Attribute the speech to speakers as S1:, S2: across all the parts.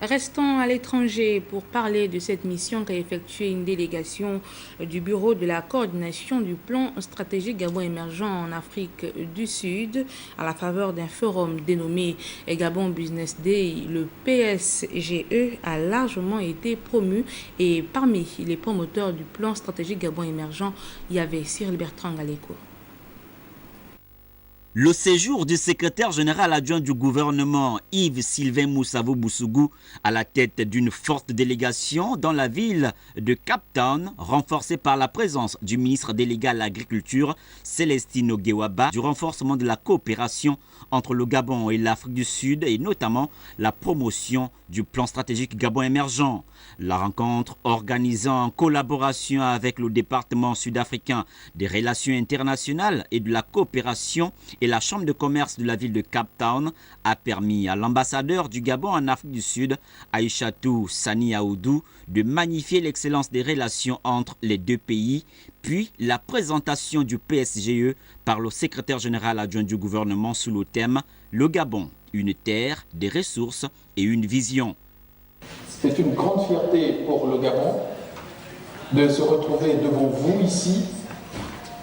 S1: Restons à l'étranger pour parler de cette mission qu'a effectuée une délégation du Bureau de la coordination du plan stratégique Gabon émergent en Afrique du Sud à la faveur d'un forum dénommé Gabon Business Day. Le PSGE a largement été promu et parmi les promoteurs du plan stratégique Gabon émergent, il y avait Cyril Bertrand Galéco.
S2: Le séjour du secrétaire général adjoint du gouvernement Yves-Sylvain Moussavo Boussougou à la tête d'une forte délégation dans la ville de Cape Town, renforcée par la présence du ministre délégué à l'agriculture Célestino Guewaba, du renforcement de la coopération entre le Gabon et l'Afrique du Sud et notamment la promotion du plan stratégique Gabon émergent. La rencontre organisée en collaboration avec le département sud-africain des relations internationales et de la coopération et la Chambre de commerce de la ville de Cape Town a permis à l'ambassadeur du Gabon en Afrique du Sud, Aïchatou Sani Aoudou, de magnifier l'excellence des relations entre les deux pays, puis la présentation du PSGE par le secrétaire général adjoint du gouvernement sous le thème « Le Gabon, une terre, des ressources et une vision ».
S3: C'est une grande fierté pour le Gabon de se retrouver devant vous ici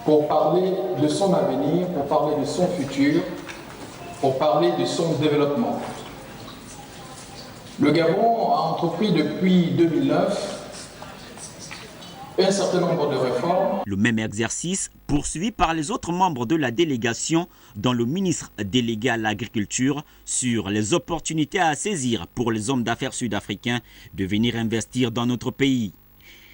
S3: pour parler de son avenir, pour parler de son futur, pour parler de son développement. Le Gabon a entrepris depuis 2009 un certain nombre de réformes.
S2: Le même exercice poursuivi par les autres membres de la délégation, dont le ministre délégué à l'agriculture, sur les opportunités à saisir pour les hommes d'affaires sud-africains de venir investir dans notre pays.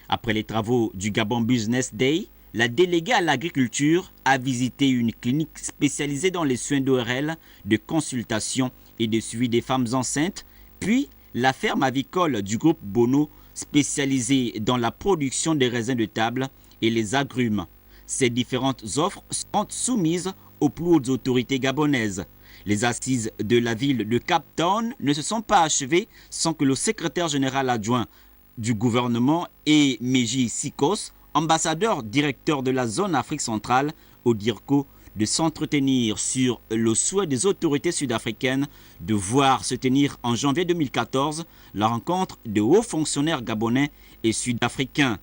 S2: Après les travaux du Gabon Business Day, la déléguée à l'agriculture a visité une clinique spécialisée dans les soins d'ORL, de consultation et de suivi des femmes enceintes, puis la ferme avicole du groupe Bono, spécialisée dans la production des raisins de table et les agrumes. Ces différentes offres sont soumises aux plus hautes autorités gabonaises. Les assises de la ville de Cape Town ne se sont pas achevées sans que le secrétaire général adjoint du gouvernement et Meji Sikos, ambassadeur directeur de la zone Afrique centrale au DIRCO, de s'entretenir sur le souhait des autorités sud-africaines de voir se tenir en janvier 2014 la rencontre de hauts fonctionnaires gabonais et sud-africains.